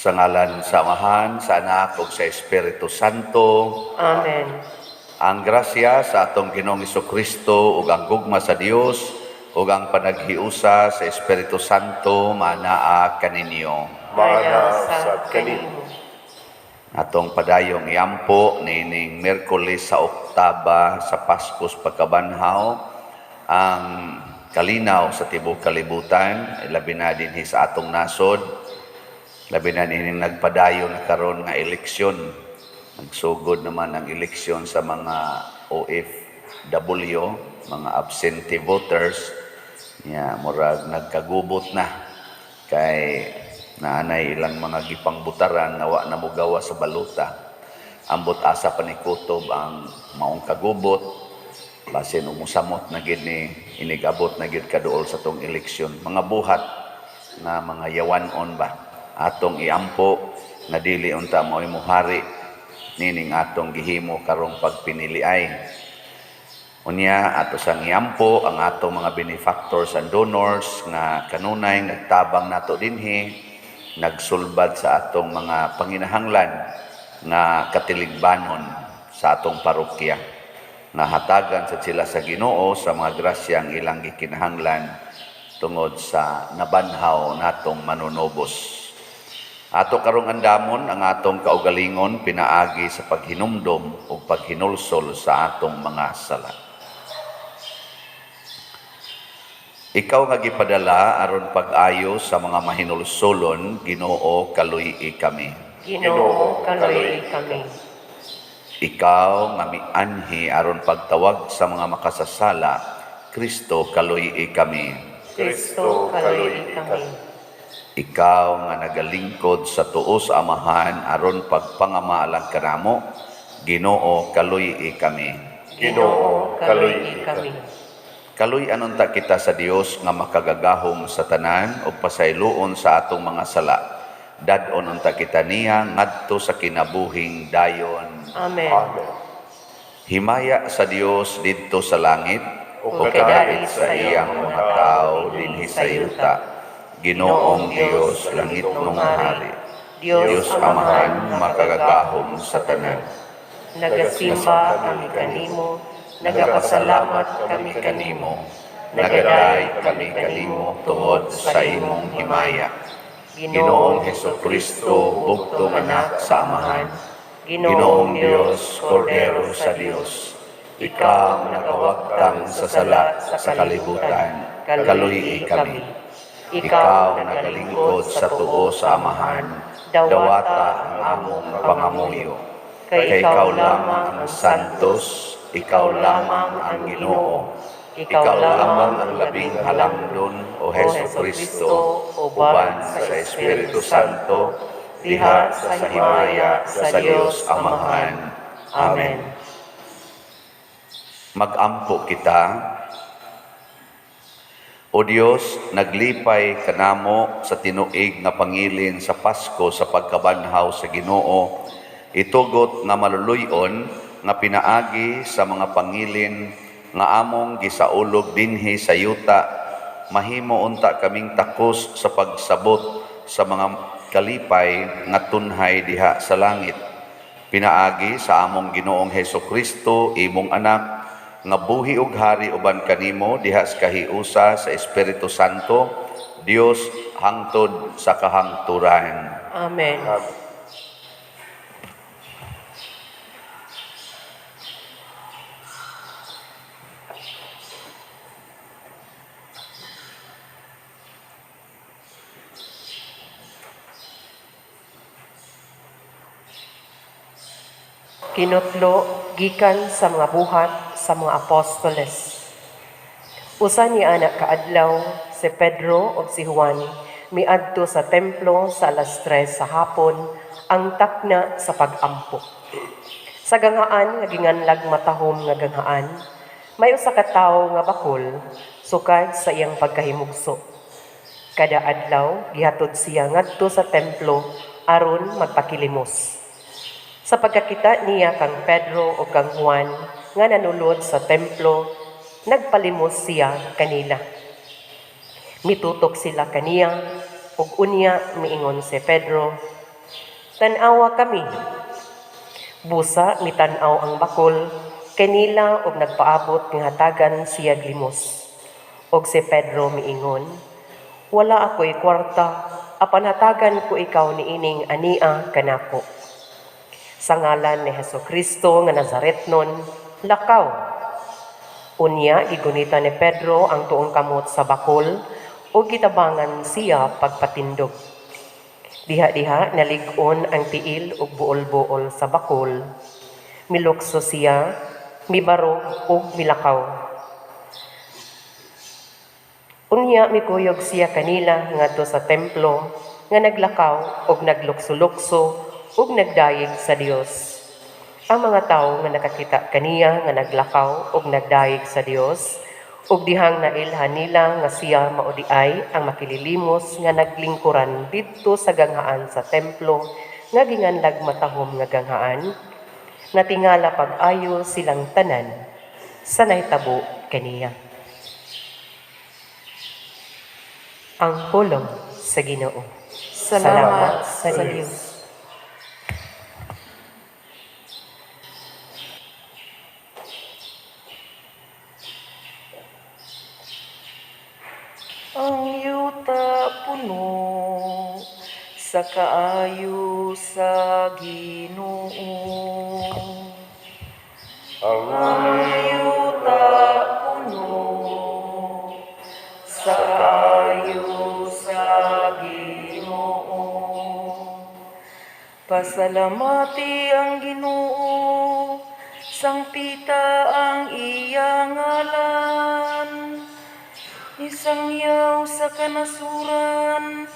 Sa ngalan sa Amahan, sa Anak, ug sa Espiritu Santo. Amen. Ang grasya sa atong Ginoong Jesucristo ug ang gugma sa Dios ug ang panaghiusa sa Espiritu Santo manaa kaninyo. Mana sa kanimo. Atong padayong iampo nining Miyerkules sa Oktaba sa Paskos Pagkabanhaw ang kalinaw sa tibuok kalibutan, labi na dinhi sa atong nasod, labi na nining nagpadayon na karon nga eleksyon. Nagsugod naman ang eleksyon sa mga OFW, mga absentee voters. Murag nagkagubot na kay naanay ilang mga gipangbutaran nga wa na mogawa sa baluta. Ambot asa pa ni kutob ang maong kagubot, basin umusamot na gid ni inigabot na gid kaduol sa tong eleksyon. Mga buhat na mga yawanon ba atong iampo na dili unta mao'y muhari nining atong gihimo karong pagpiniliay. Unya ato sang iampo ang atong mga benefactors and donors nga kanunay nagtabang nato dinhi, nagsulbad sa atong mga panginahanglan nga katiligbanon sa atong parokya. Nahatagan sa sila sa Ginoo sa mga grasyang ilang gikinahanglan tungod sa nabanhaw natong manunobos. Ato karong andamon ang atong kaugalingon pinaagi sa paghinumdom o paghinulsol sa atong mga sala. Ikaw nga gipadala aron pag-ayo sa mga mahinulsolon, Ginoo kaluy-i kami. Ginoo kaluy kami. Ikaw nga mianhi aron pagtawag sa mga makasasala, Kristo kaluy-i kami. Kristo kaluy kami. Ikaw nga nagalingkod sa tuo sa Amahan aron pagpangamalang kanamo, Ginoo kaluy-i kami. Ginoo kaluy kami. Kaluy anunta kita sa Dios nga makagagahom sa tanan o pasayloon sa atong mga sala. Dadon unta kita niya ngadto sa kinabuhing dayon. Amen. Himaya sa Dios didto sa langit o kadait sa iyang mga tao dinhi sa yuta. Ginoong Dios, langit mong hari, Dios Amahan, makagagahom sa tanan. Nagasimba kami kanimo, nagapasalamat kami kanimo, Nagaday kami kanimo tungod sa imong himaya. Ginoong Hesukristo, bugtong anak sa Amahan, Ginoong Dios, Kordero sa Dios, ikaw nagawagtang sa sala sa kalibutan, kaluy-i kami. Ikaw nagalingkod sa tuo sa Amahan, dawata ang among pangamuyo. Kay ikaw lamang ang santos, ikaw lamang ang Ginoo, ikaw lamang ang labing halangdon o Hesukristo, uban sa Espiritu Santo, diha sa himaya sa Dios Amahan. Amen. Mag-ampo kita. O Dios, naglipay kanamo sa tinuig nga pangilin sa Pasko sa pagkabanhaw sa Ginoo, itugot nga maluluyon nga pinaagi sa mga pangilin nga among gisaulog dinhi sa yuta, mahimo unta kaming takos sa pagsabot sa mga kalipay nga tunhay diha sa langit. Pinaagi sa among Ginoong Hesukristo, imong anak, nga buhi ug hari uban kanimo diha sa kahiusa sa Espiritu Santo, Dios hangtod sa kahangturan. Amen. Kinutlo gikan sa mga buhat sa mga apostoles. Usa ni anak kaadlaw si Pedro o si Juan miadto sa templo sa alas 3 sa hapon ang takna sa pag-ampo. Sa gangaan nga ginganlag matahom nga gangaan, may usa ka tawo nga bakol sukad sa iyang pagkahimugso. Kada adlaw gihatod siya ngadto sa templo aron magpakilimos. Sa pagkakita niya kang Pedro o kang Juan nga nanulod sa templo, nagpalimos siya kanila. Mitutok sila kaniya ug unya miingon si Pedro, Tanawa kami. Busa mitanaw ang bakol, kanila og nagpaabot ng hatagan siya limos. Og si Pedro miingon, wala ako'y kwarta, apan hatagan ko ikaw niining ania kanako. Sa ngalan ni Hesukristo nga Nazaretnon, lakaw. Unya, gigunita ni Pedro ang tuong kamot sa bakol o gitabangan siya pagpatindog. Diha-diha nalig-on ang tiil ug buol-buol sa bakol. Milukso siya, mibarog ug milakaw. Unya mikuyog siya kanila ngadto sa templo nga naglakaw ug naglukso-lukso ug nagdayeg sa Dios. Ang mga tawo nga nakakita kaniya nga naglakaw ug nagdayeg sa Dios ug dihang nailhan nila nga siya maodiay ang makililimos nga naglingkuran didto sa ganghaan sa templo nga ginganlag matahom nga ganghaan, natingala pag-ayo silang tanan sa nahitabo kaniya. Ang pulong sa Ginoo. Salamat sa Diyos. Ang yuta puno sa kaayo sa Ginoo. Ang yuta puno sa kaayo sa Ginoo. Pasalamati ang Ginoo, sangpita ang iyang ngalan. Isangyaw sa kanasuran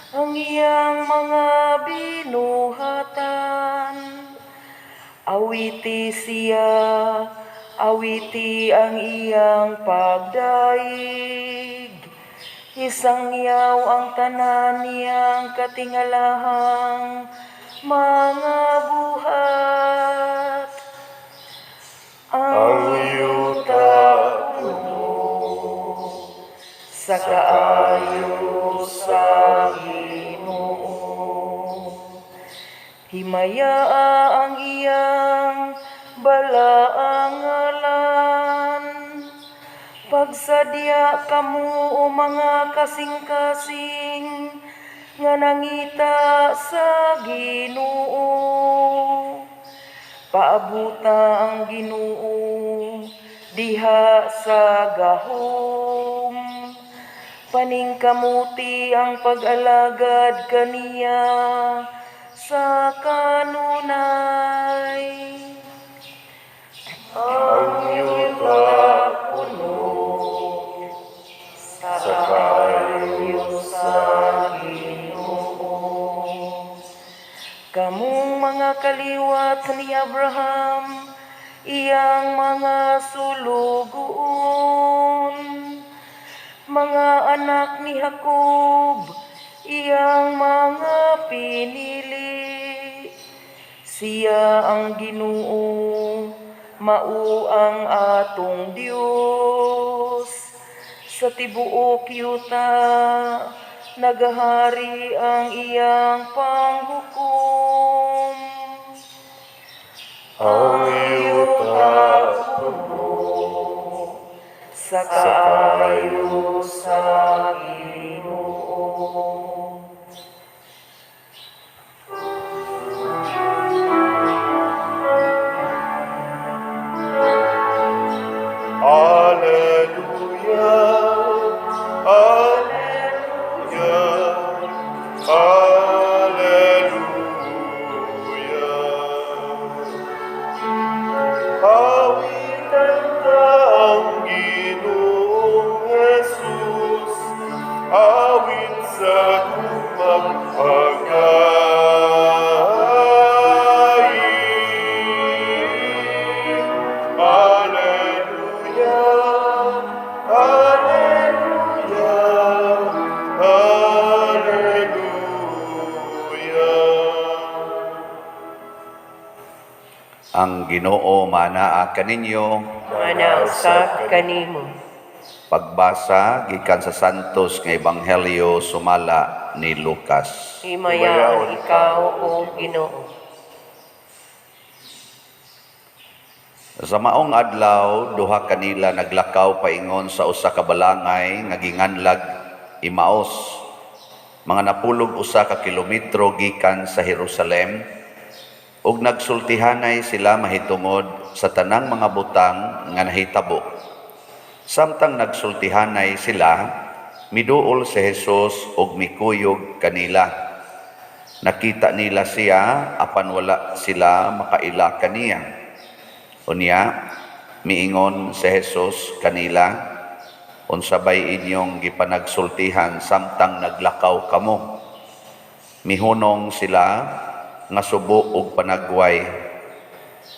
ang iyang mga binuhatan. Awiti siya, awiti ang iyang pagdaig. Isangyaw ang tanan niyang katingalahang mga buhat. Ang yuta puno sa kaayo sa Ginoo. Himayaa ang iyang balaang ngalan. Pagsadya kamo o mga kasing-kasing nga nangita sa Ginoo. Paabuta ang Ginoo diha sa gahom. Paningkamuti ang pag-alagad kaniya sa kanunay. Ang yuta puno sa kaayo sa Ginoo. Kamong mga kaliwat ni Abraham, iyang mga sulugoon. Mga anak ni Jacob, iyang mga pinili. Siya ang Ginoo, mao ang atong Dios. Sa tibuok yuta, nagahari ang iyang panghukom. Ang yuta puno sa kaayo sa Ginoo. Alleluia, Alleluia, Alleluia. Awitan ka ang Ginoong Jesus, awit sa gumagpagain. Alleluia, Alleluia, Alleluia. Ang Ginoo manaa kaninyo. Manausap kanimo. Pagbasa gikan sa Santos nga Ebanghelyo sumala ni Lucas. Himayaon ikaw, O Ginoo. Sa maong adlaw, duha kanila naglakaw paingon sa usa ka balangay nga ginganlag Imaos. Mga napulog usa ka kilometro gikan sa Jerusalem, ug nagsultihanay sila mahitungod sa tanang mga butang nga nahitabo. Samtang nagsultihanay sila, miduol si Jesus ug mikuyog kanila. Nakita nila siya apan wala sila makaila kaniya. Unya, miingon si Jesus kanila, unsabay inyong gipanagsultihan samtang naglakaw kamo. Mihunong sila nga subo ug panagway.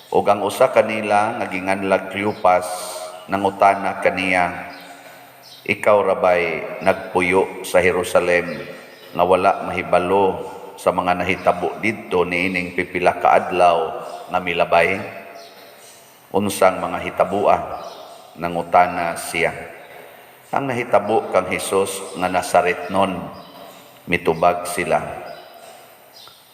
Ug ang usa kanila nga ginganlag Cleopas nangutana kaniya, ikaw rabay nagpuyo sa Jerusalem nga wala mahibalo sa mga nahitabo didto niining pipila ka adlaw nga milabay? Unsang mga hitabua? Nangutana siya. Ang nahitabo kang Hesus nga Nazaretnon, mitubag sila.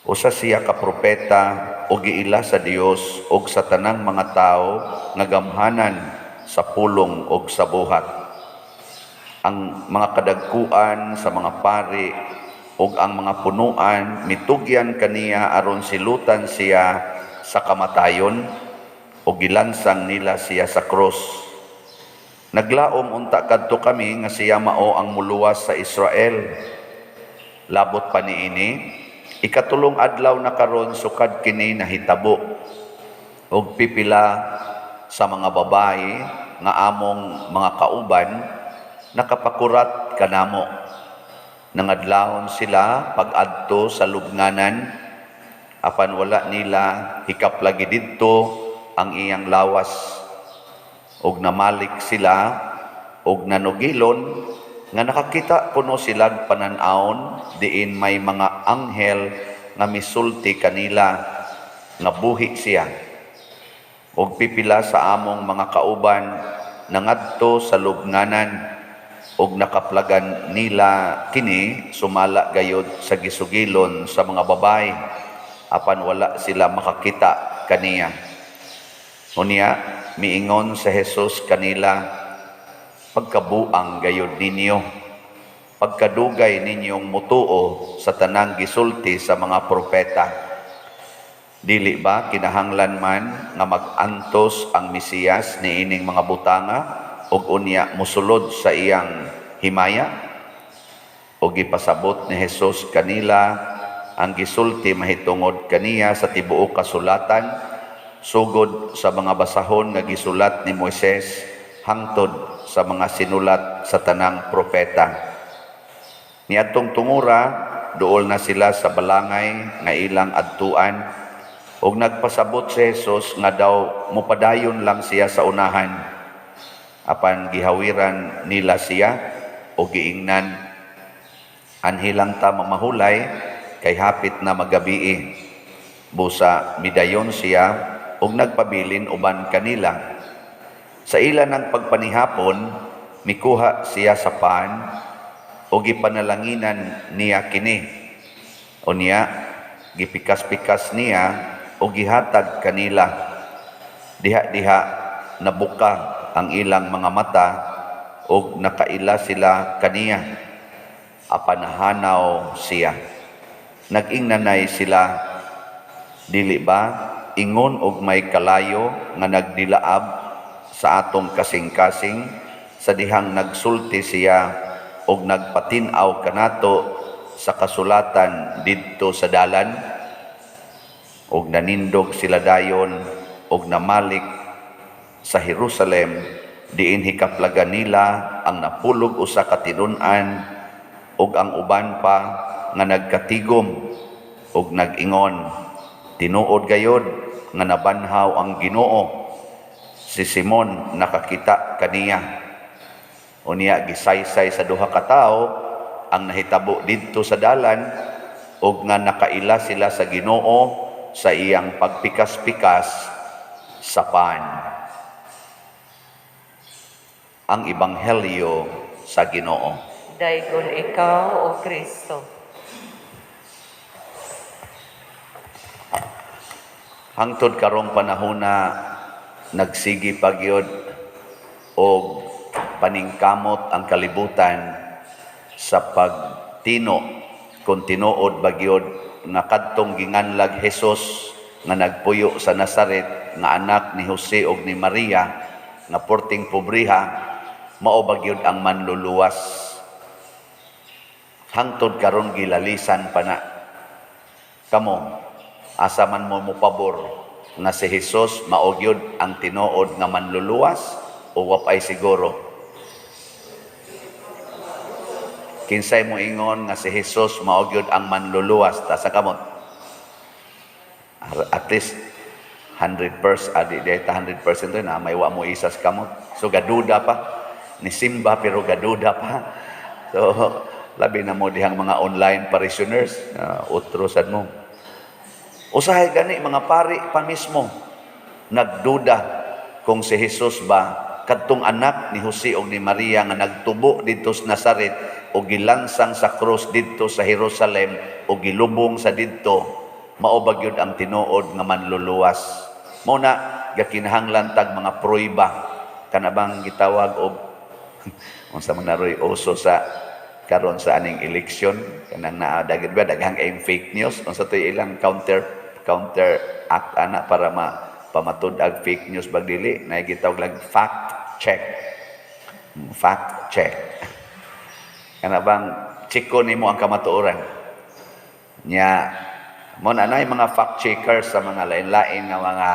Usa siya ka propeta o giila sa Dios ug sa tanang mga tao nga gamhanan sa pulong ug sa buhat. Ang mga kadagkuan sa mga pari ug ang mga punuan mitugyan kaniya aron silutan siya sa kamatayon o gilansang nila siya sa krus. Naglaom unta kadto kami nga siya mao ang muluwas sa Israel. Labot pa niini, ikatulong adlaw na karon sukad kini nahitabo. Og pipila sa mga babae nga among mga kauban nakapakurat kanamo. Nangadlawon sila pag-adto sa lubnganan, apan wala nila hikaplagi didto ang iyang lawas. Og namalik sila og nanugilon nga nakakita kuno silang panan-aon diin may mga anghel nga misulti kanila nga buhi siya. Og pipila sa among mga kauban nangadto sa lubnganan og nakaplagan nila kini sumala gayod sa gisugilon sa mga babae, apan wala sila makakita kaniya. Unya, miingon sa Jesus kanila, pagkabuang gayod ninyo, pagkadugay ninyong mutuo sa tanang gisulti sa mga propeta. Dili ba kinahanglan man nga mag-antos ang Mesiyas niining mga butanga ug unya musulod sa iyang himaya? O gipasabot ni Jesus kanila ang gisulti mahitungod kaniya sa tibuok kasulatan sugod sa mga basahon nga gisulat ni Moises hangtod sa mga sinulat sa tanang propeta. Niadtong tungura, duol na sila sa balangay nga ilang adtuan ug nagpasabot si Jesus nga daw mupadayon lang siya sa unahan. Apan gihawiran nila siya o giingnan, anhilang ta mamahulay kay hapit na magabii. Busa midayon siya ug nagpabilin uban kanila. Sa ila ng pagpanihapon, mikuha siya sa paan o gipanalanginan niya kini. Unya, gipikas-pikas niya o gihatag kanila. Diha-diha nabuka ang ilang mga mata o nakaila sila kaniya. Apanahanaw siya. Nag-ingnanay sila, dili ba ingon og may kalayo nga nagdilaab sa atong kasing-kasing sa dihang nagsulti siya og nagpatinaw kanato sa kasulatan didto sa dalan? Og nanindog sila dayon og namalik sa Jerusalem diin hikaplagan nila ang napulog usa ka tinun-an og ang uban pa nga nagkatigom og nag-ingon, tinuod gayod nga nabanhaw ang Ginoo. Si Simon nakakita kaniya. Unya gisaysay sa duha ka tawo ang nahitabo didto sa dalan ug nga nakaila sila sa Ginoo sa iyang pagpikas-pikas sa paan. Ang Ebanghelyo sa Ginoo. Daygon ikaw, O Kristo. Hangtod karong panahona nagsigi pagyod og paningkamot ang kalibutan sa pagtino kung tinuod bagyod nga kadtong ginganlag Hesus nga nagpuyo sa Nazaret nga anak ni Jose ug ni Maria nga porting pobriha mao bagyod ang manluluwas. Hangtod karon gilalisan pa na kamo asa man mo mopabor nga si Hesus mao gyud ang tinuod nga manluluwas o wapay siguro. Kinsay mo ingon nga si Hesus mao gyud ang manluluwas ta sa kamot? At least 100%, adi data 100% rin na may wa mo isas kamot. So gaduda pa ni Simba pero gaduda pa. So labi na mo dihang mga online parishioners, utrosan mo. Usahay gani mga pari pa mismo nagduda kung si Hesus ba kadtong anak ni Jose ug ni Maria nga nagtubo didto sa Nazaret o gilansang sa krus didto sa Jerusalem o gilubong sa didto mao ba gyud ang tinuod nga manluluwas. Mao na gakinahanglan tag mga prueba kanabang gitawag og unsa man naroy uso sa karon sa aning eleksyon kanang naadagid ba daghang fake news unsa to ilang counter act ana para pamatud ag fake news bagdili na gitawag lang fact check kana bang chiko nimo ang kamatuoran nya mo na nay mga fact checkers sa mga lain-lain nga mga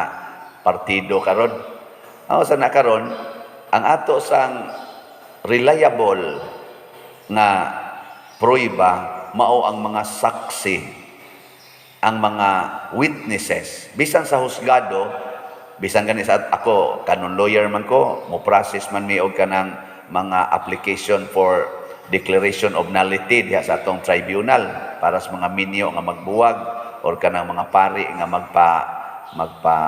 partido karon sa na karon ang ato sang reliable nga prueba mao ang mga saksi ang mga witnesses bisan sa husgado bisan gani sa ako kanon lawyer man ko mo process man mi og kanang mga application for declaration of nullity diha sa atong tribunal para sa mga minyo nga magbuwag or kanang mga pari nga magpa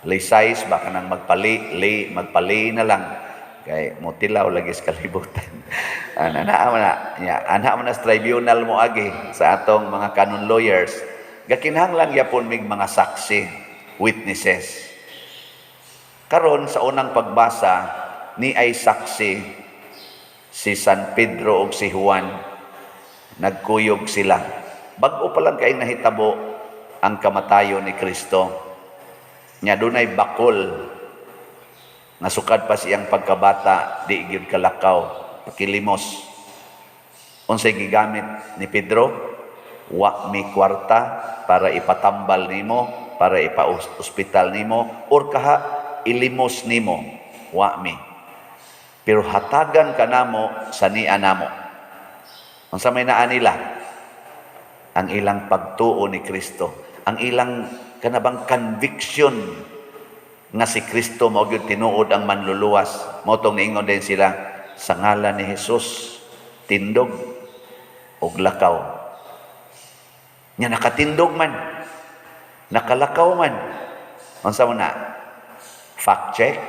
lisays ba kanang magpali na lang kay motilaw lagi sa kalibutan. Ana man na sa tribunal mo agi sa atong mga canon lawyers. Gakinahanglan yapon mig mga saksi, witnesses. Karon sa unang pagbasa ni ay saksi si San Pedro ug si Juan. Nagkuyog sila. Bag-o pa lang kay nahitabo ang kamatayon ni Kristo. Nya dunay bakol nasukad pa siyang pagkabata, di gyud kalakaw, pakilimos. Unsay gigamit ni Pedro? Wa mi kwarta para ipatambal nimo, para ipa-ospital nimo, or kaha ilimos nimo. Wa mi. Pero hatagan ka namo sa niya namo. Unsa may naa nila? Ang ilang pagtuo ni Kristo, ang ilang kanabang conviction nga si Kristo mao gyud tinuod ang manluluwas. Mao tong niingon din sila sa ngalan ni Hesus tindog og lakaw. Nya nakatindog man, nakalakaw man. Unsa man na? Fact check.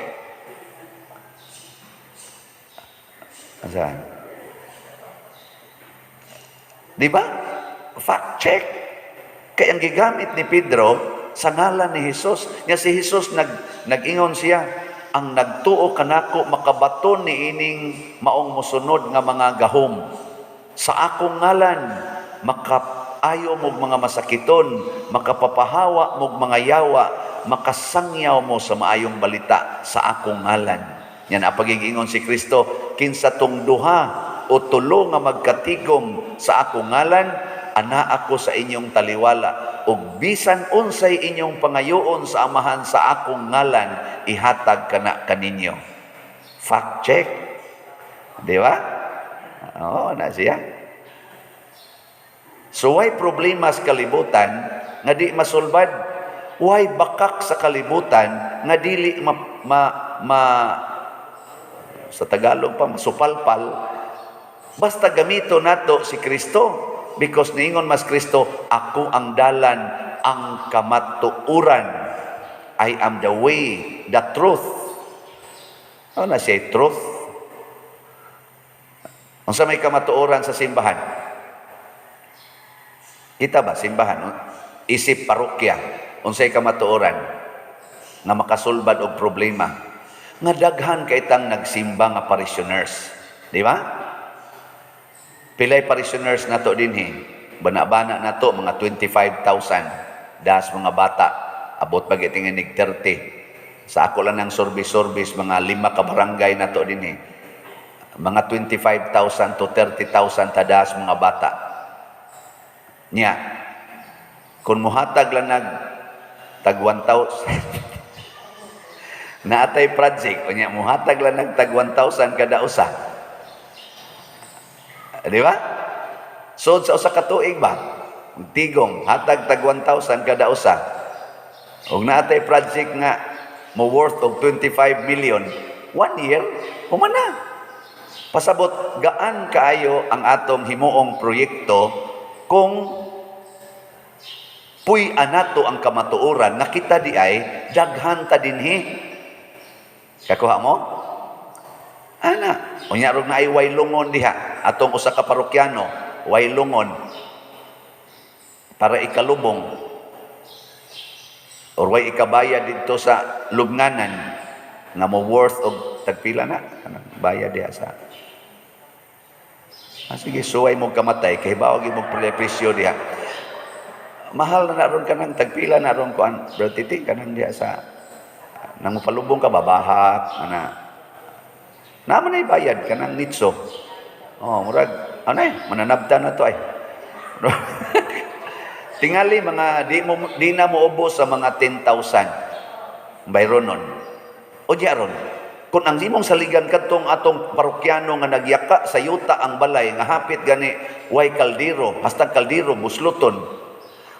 Unsa? Di ba? Fact check. Kaya ang gigamit ni Pedro sa ngalan ni Hesus. Nya si Hesus nag-ingon siya, ang nagtuo kanako makabaton ni ining maong mosunod nga mga gahom. Sa akong ngalan makaayo mo mga masakiton, makapapahawa mo mga yawa, makasangyaw mo sa maayong balita sa akong ngalan. Yan ang pagigingon si Kristo, kinsa tong duha o tulo nga magkatigom sa akong ngalan, ana ako sa inyong taliwala, ug bisan unsay inyong pangayoon sa amahan sa akong ngalan, ihatag kana kaninyo. Fact check. Di ba? Oo, na siya. So why problema sa kalibutan nga di masulbad? Why bakak sa kalibutan nga dili sa Tagalog pa masupalpal? Basta gamito nato si Kristo. Because niingon mas Kristo, ako ang dalan, ang kamatuuran. I am the way, the truth. Ano na siya, truth? Ang sa may kamatuuran sa simbahan? Kita ba, simbahan? Isip parokya. unsay kamatuoran nga makasulbad og problema nga daghan kay tang nagsimba nga parishioners, di ba? Pilay parishioners nato dinhi, bana-bana nato mga 25,000 das mga bata, abot pagitingin nig 30. Sa ako lang ng service mga 5 ka barangay nato dinhi, mga 25,000 to 30,000 tadas mga bata. Nya, kung muhatag lang tag 1,000 naatay project, unya muhatag lang tag 1,000 kada usa. Di ba? So sa usa ka tuig ba? Tigong hatag tag 1,000 kada usa. Ug naatay project nga mo worth og 25 million, 1 year, humana. Pasabot gaan kaayo ang atong himuong proyekto kung puy anato ang kamatuoran nga kita di ay daghan ta dinhi. Kakuha mo? Ana, unya rog na ay waylungon diha atong usa ka parokyano, waylungon para ikalubong or way ikabaya dito sa lubnganan nga mo worth og tagpila na bayad diha sa sige suway mo kamatay kay bawag mo presyo diha mahal na ron kanang tagpila na ron kuan bro titing kanang diha sa nang palubong ka babahat ana naman ay bayad kanang nitso murag anay mananabtan na to ay tingali mga di na mo ubos sa mga 10,000 bayron nun o diaron kung ang imong saligan katong atong parokyano nga nagyaka sa yuta ang balay nga hapit gani way kaldero hasta kaldero musluton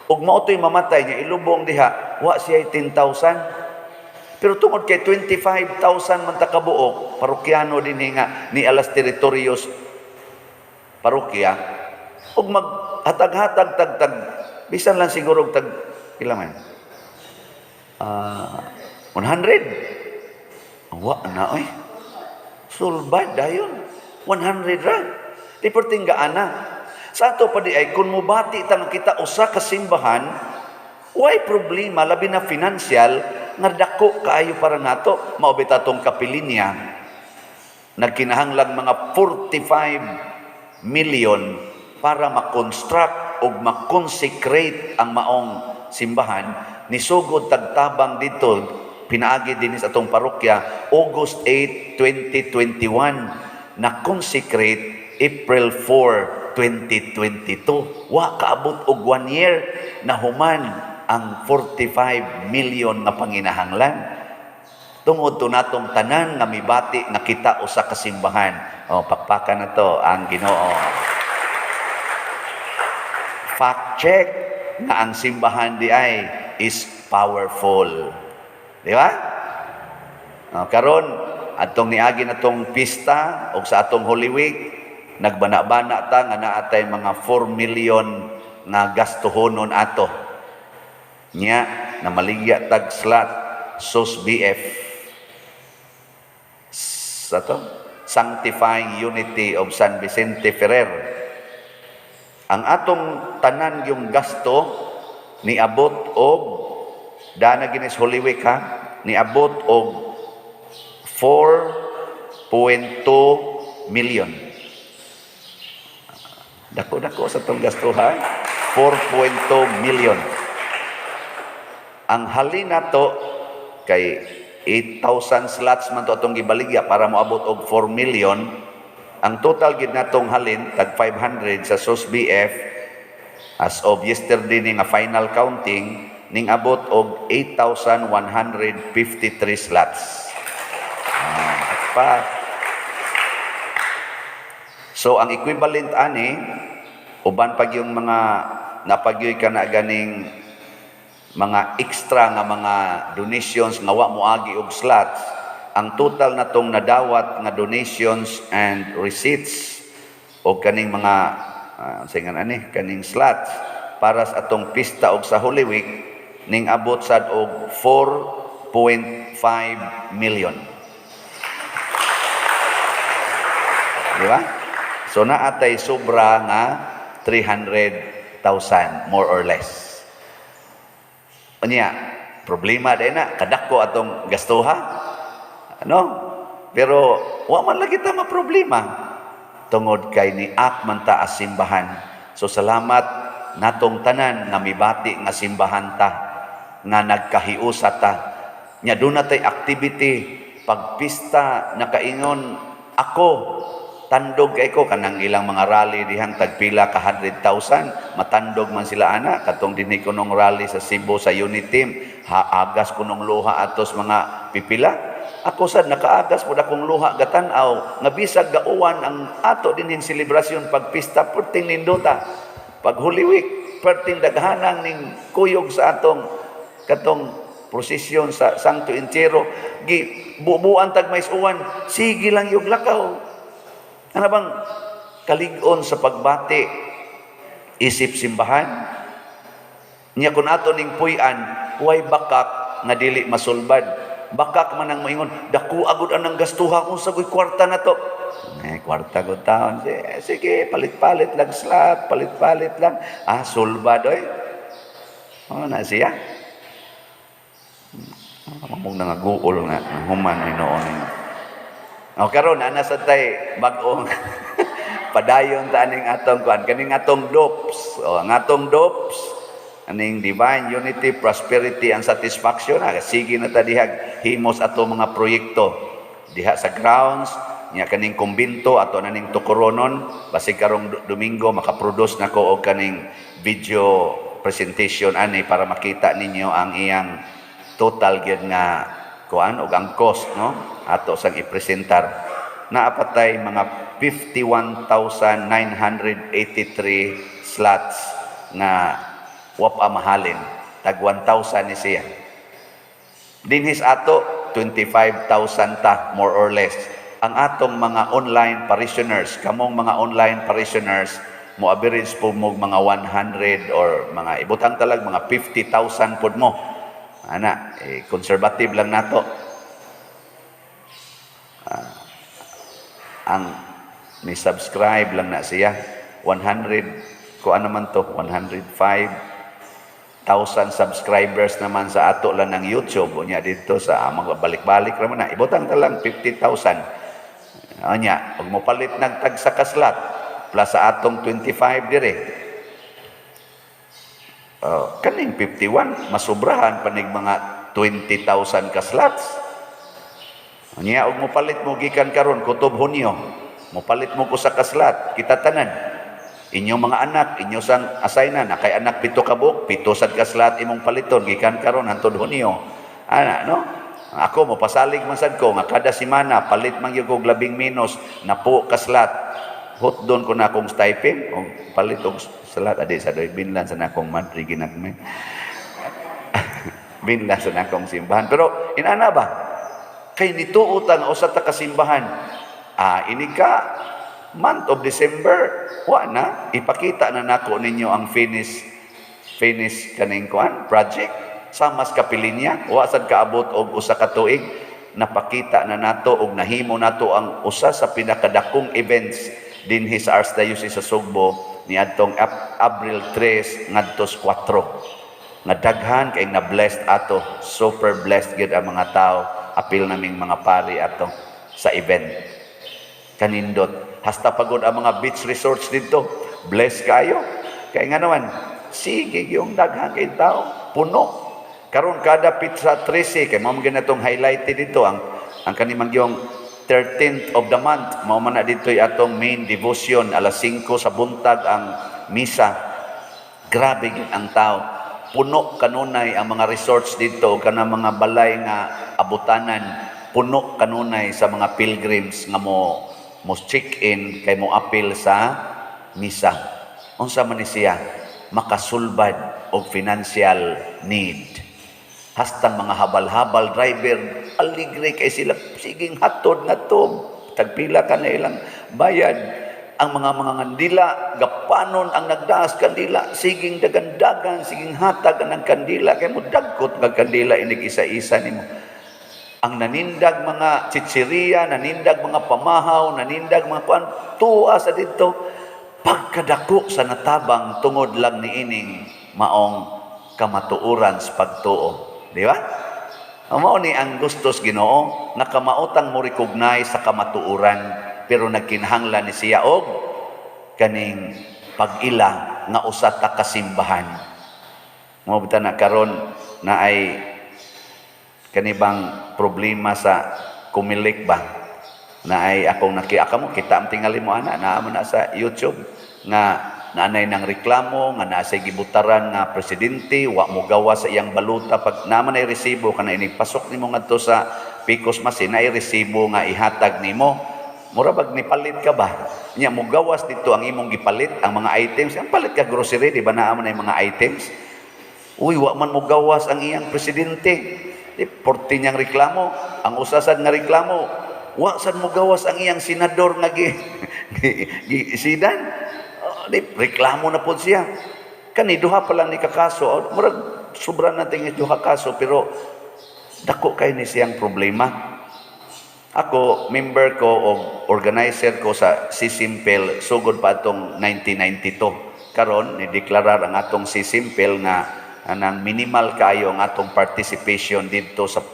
ug mao toy mamatay niya ilubong diha wa siya 10,000 pero tungod kay 25,000 man ta kabuok parokyano dinhi nga ni alas teritorios parokya ug maghatag-hatag tagtag bisan lang siguro tag pila man 100 wa na oy sulbad dayon 100 ra di pertinggaan na sa ato pa di ay kung mubati tang kita usa ka simbahan way problema labi na financial nga dako kaayo para nato mao bitatong kapilinya nagkinahanglang mga 45 million para ma-construct o ma-consecrate ang maong simbahan ni sugod tagtabang dito pinaagi din sa atong parokya August 8, 2021 na consecrate April 4, 2022 wa kaabot og 1 year na human ang 45 million na panginahanglan tungod to natong tanan nga mibati nga kita usa ka simbahan pakpakan na to ang Ginoo. Fact check na ang simbahan di ay is powerful. Di ba? Karon atong niagi natong pista o sa atong Holy Week, nagbana-bana ta nga naatay mga 4 million nga gastuhonon ato. Nya na maligya tag slot SOS BF sa to Sanctifying Unity of San Vicente Ferrer. Ang atong tanan yung gasto niabot og dana ginis Holy Week niabot og 4.2 million. Dako sa tong gasto 4.2 million. Ang halin nato kay 8,000 slots man to atong gibaligya para moabot og 4 million. Ang total gid natong halin tag 500 sa SOS BF as of yesterday ning final counting ning abot og 8,153 slots. So ang equivalent ani uban pag yung mga napagyoy ka na ganing mga extra nga mga donations nga wa moagi og slots, ang total natong nadawat nga donations and receipts o kaning mga kaning slots para sa atong pista og sa Holy Week ning abot sad og 4.5 million. Di ba? So naatay sobra nga 300,000 more or less. Unya, problema din na, kadako atong gastuha. Ano? Pero, wa man lagi ta maproblema. Tungod kay ni man ta as simbahan. So, salamat natong tanan nga mibati nga simbahan ta, nga nagkahiusa ta. Nya doon natay activity, pagpista, nakaingon, ako, tandog kay ko, kanang ilang mga rally dihang tagpila ka 100,000, matandog man sila ana, katong dinhi ko nung rally sa Cebu sa unit team, haagas ko nung luha atos mga pipila. Ako sad nakaagas pud akong luha gatan-aw nga bisag gauwan ang ato dinhin selebrasyon pagpista perting nindota. Pag Holy Week perting daghanang ning kuyog sa atong katong prosesyon sa Santo Entierro gi bubuan tag mais uwan, sige lang yung lakaw. Ano bang kalig-on sa pagbati isip simbahan? Nya kun ato ning puy-an, huway bakak nga dili masulbad. Bakak man ang moingon, dako agud anang gastuha kung sa kwarta na to. Kwarta ko taon. Sige, palit-palit lang slot, palit-palit lang. Sulbad oy. Na siya. Mong nangaguol nga, human ni noon. Karon ana sa tay bag-ong padayon ta aning atong kuan, kaning atong DOPS. Ang atong DOPS aning divine unity, prosperity and satisfaction. Sige na ta dihag himos ato mga proyekto diha sa grounds nya kaning kumbinto ato naning tukoronon basig karong Domingo makaproduce nako og kaning video presentation ani para makita ninyo ang iyang total gyud nga kuan og ang cost no ato sang ipresentar. Naapatay mga 51,983 slots nga wapa mahalin, tag 1,000 ni siya. Dinhis ato 25,000 ta more or less. Ang atong mga online parishioners, kamong mga online parishioners mo average po mo mga 100 or mga ibutang talag mga 50,000 pud mo. Ana, conservative lang nato. Ang ni subscribe lang na siya 100 ko ano man to 105,000 subscribers naman sa ato lang ng YouTube unya dito sa mga balik-balik ra man na ibutang ta lang 50,000 unya pag mo palit nagtag sa kaslat plus sa atong 25 dire kaning 51 masubrahan panig mga 20,000 ka slots unya og mo palit mo gikan karon kutob Hunyo mo palit mo ko sa kaslat kita tanan inyong mga anak, inyo sang assignan na kay anak 7 ka buok, 7 sad kaslat imong paliton gikan karon hantod Hunyo. Ana no? Ako mo pasalig man sad ko nga kada semana palit man gyud ko labing minus na po kaslat. Hot doon ko na akong stipend o palit og salat adi sa doy binlan sa nakong monthly ginagmay. Binlan sa nakong simbahan. Pero inana ba? Kay nituot ang usa ta ka simbahan. Ini ka month of December, wa na ipakita na nako ninyo ang finish kaning kuan project sa mas kapilinya wa sad kaabot og usa ka tuig napakita na nato og nahimo nato ang usa sa pinakadakong events dinhi sa Archdiocese sa Sugbo niadtong April 3 ngadto 4 nga daghan kay na blessed ato super blessed gid ang mga tao apil naming mga pari ato sa event kanindot. Hasta pagod ang mga beach resorts dito. Bless kayo. Kaya nga naman, sige yung daghan kay tao. Puno. Karon kada pizza 13, kaya mga ganitong highlighted dito. Ang kanimang yung 13th of the month, mao man na dito atong main devotion. Alas 5 sa buntag ang misa. Grabe yun ang tao. Puno kanunay ang mga resorts dito. Kanang mga balay nga abutanan. Puno kanunay sa mga pilgrims nga mo check-in kay mo apil sa misa. Unsa man ni siya makasulbad og financial need. Hastang mga habal-habal driver aligre kay sila siging hatod ngadto tagpila ka na ilang bayad. Ang mga ngandila gapanon ang nagdaas kandila siging dagan-dagan siging hatag ang kandila kay mo dagkot nga kandila inig isa-isa nimo. Ang nanindag mga chichiriya, nanindag mga pamahaw, nanindag mga kuan, tuwa sa dito, pagkadako sa natabang tungod lang ni ining maong kamatuoran sa pagtuo. Di ba? Mao ni ang gustos Ginoo nga kamautang mo recognize sa kamatuoran pero nagkinahanglan ni siya og kaning pag-ila nga usa ta kasimbahan. Mao bitaw na karon na ay kanibang problema sa kumilik ba na ay akong nakiaka mo kita ang tingali mo ana naa man na sa YouTube nga nanay ng reklamo nga nasa gibutaran nga presidente wa mo gawa sa iyang baluta pag naman ay resibo kana ini pasok nimo ngadto sa Picos Masin ay resibo nga ihatag nimo mura bag nipalit ka ba nya mo gawas dito ang imong gipalit ang mga items ang palit ka grocery di ba naa man ay mga items uy wa man mo gawas ang iyang presidente di porti niyang reklamo ang usasad nga reklamo wa sad mo gawas ang iyang senador nga sidan di reklamo na po siya kani duha pa lang ni kakaso murag sobra natin yung duha kaso pero dako kay ni siyang problema. Ako member ko o organizer ko sa Sisimpel sugod pa atong 1992 karon ni deklarar ang atong Sisimpel nga anang minimal kaayo ang atong participation dito sa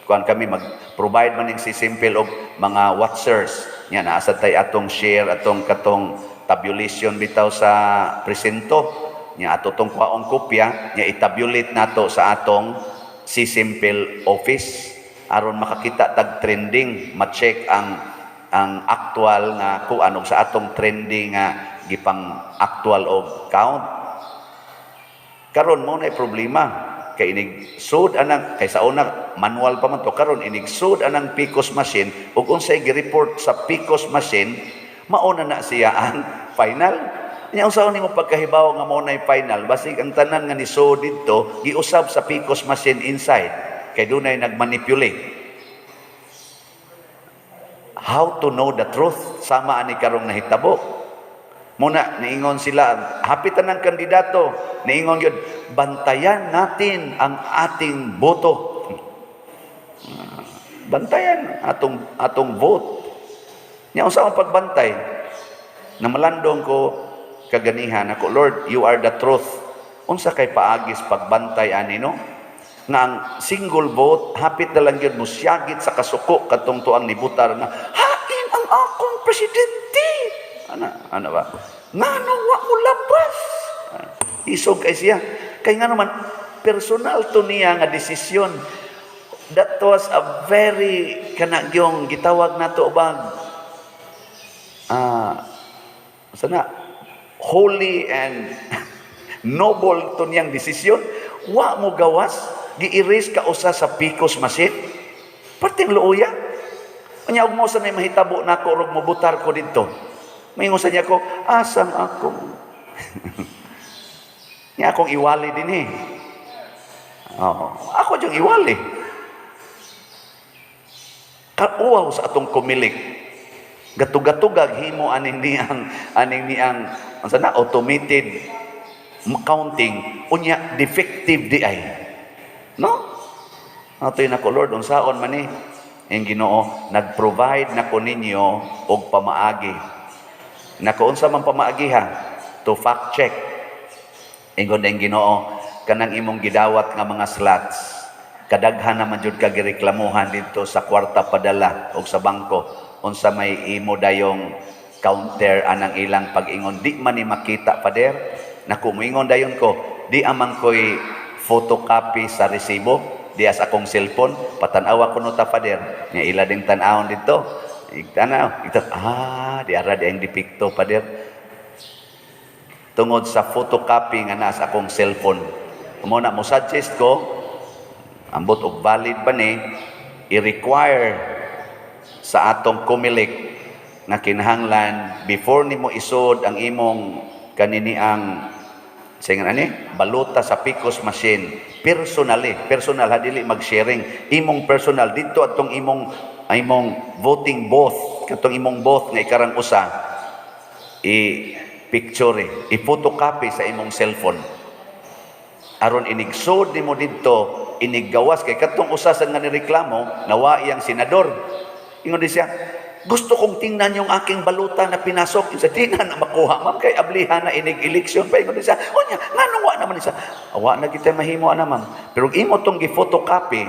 kuan kami mag-provide man ning Sisimpel og mga watchers nya naa sa tay atong share atong katong tabulation bitaw sa presento nya ato tong kwaong kopya nya itabulate nato sa atong Sisimpel office aron makakita tag trending ma-check ang actual nga kung anong sa atong trending nga gipang actual og count karon mo na problema kay inig sud anang kay sa una manual pa man to karon inig sud anang Picos Machine ug unsay gi-report sa Picos Machine mauna na siya ang final. Nya usaon nimo pagkahibaw nga mao nay final basig ang tanan nga niso didto giusab sa Picos Machine inside kay dunay nagmanipulate. How to know the truth sama ani karong nahitabo. Muna niingon sila hapitan ng kandidato niingon gyud bantayan natin ang ating boto. Bantayan atong vote. Nya unsa ang pagbantay? Na malandong ko kaganihan ako, Lord, you are the truth. Unsa kay paagis pagbantay ani no? Nga ang single vote hapit na lang yun musyagit sa kasuko katong tuang nibutar na hain ang akong presidente. Ano ba? Ngano wa mo labas? Isog kay siya. Kay nga naman personal to niya nga desisyon. That was a very kanagyong gitawag nato bang sana holy and noble to niyang desisyon wa mo gawas gi-erase ka usa sa Picos Machine perting luoya unya ug mo sa may mahitabo nako rog mobutar ko didto maingon sa niya ko asam ako niya akong iwali dinhi ako jung iwali kauaw sa atong kumilik gatug-gatugag himo aning niyang unsa na automated counting unya defective di ay no atoy nako Lord unsaon man ni ang Ginoo nag-provide nako ninyo og pamaagi nako unsa man pamaagi ha to fact check ingon ang Ginoo kanang imong gidawat nga mga slots kadaghan naman jud ka gireklamuhan dito sa kwarta padala og sa bangko unsa may imo dayong counter anang ilang pag-ingon di man ni makita pader naku moingon dayon ko di amang koy photocopy sa resibo di as akong cellphone patanaw ko no ta pader nya ila ding tan-awon dito igtanaw di ara di ang dipikto pader tungod sa photocopy nga naa sa akong cellphone mo na mo suggest ko ambot og valid ba ni i-require sa atong kumilik nga kinahanglan before nimo isod ang imong kaniniang singan ani baluta sa Picos Machine personal dili mag-sharing imong personal dito atong imong voting booth katong imong booth nga ikarang usa i-picture i-photocopy sa imong cellphone aron inigsod nimo didto iniggawas kay katong usa sa nga nireklamo nawa iyang senador ingon di siya gusto kong tingnan yung aking baluta na pinasok sa di na makuha ma'am kay ablihan na inig eleksyon pa ingon di siya o niya ngano wa naman siya Awa na kita mahimo ana ma'am. Pero imo tong gi-photocopy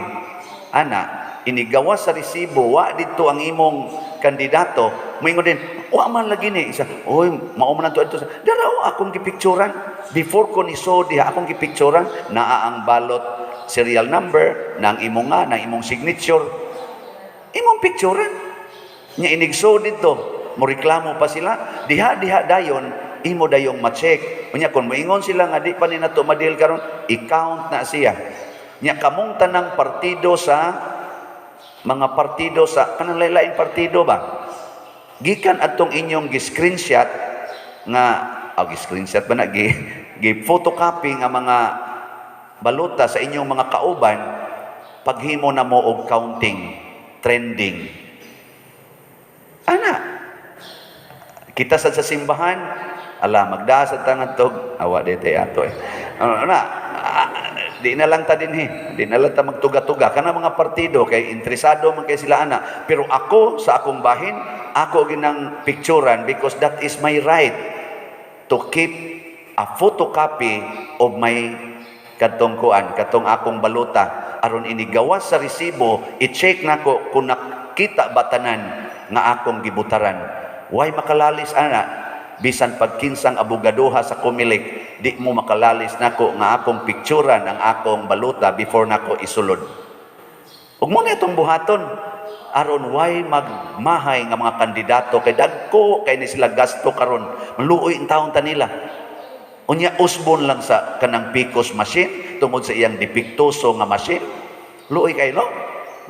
ana inigawa sa resibo wa dito ang imong kandidato moingon din wa man lagi ni isa oy mao man to daraw akong gipicturan before ko ni so diha akong gipicturan naa ang balot serial number nang imong nga nang imong signature imong picturan nya inigso dito mo reklamo pa sila diha dayon imo dayong ma-check unya kun moingon sila nga di pa ni nato madil karon i-count na siya nya kamong tanang partido sa mga partido sa kanang lain-lain partido ba gikan atong inyong gi-screenshot nga gi-screenshot ba na gi-photocopy nga mga balota sa inyong mga kauban paghimo na mo og counting trending ana kita sa simbahan ala magdasad tangan tog awa dete ato di na lang ta dinhi di na lang ta magtuga-tuga kana mga partido kay interesado man kay sila ana pero ako sa akong bahin ako ginang picturean because that is my right to keep a photocopy of my katong akong balota aron inigawas sa resibo i-check nako kung nakita batanan nga akong gibutaran why makalalis ana bisan pagkinsang abogadoha sa Comelec di mo makalalis nako nga akong picturean ang akong balota before nako isulod ug mo na itong buhaton aron why magmahay nga mga kandidato kay dagko kay ni sila gasto karon maluoy ang taon ta nila unya usbon lang sa kanang PCOS machine tungod sa iyang depiktoso nga machine luoy kay no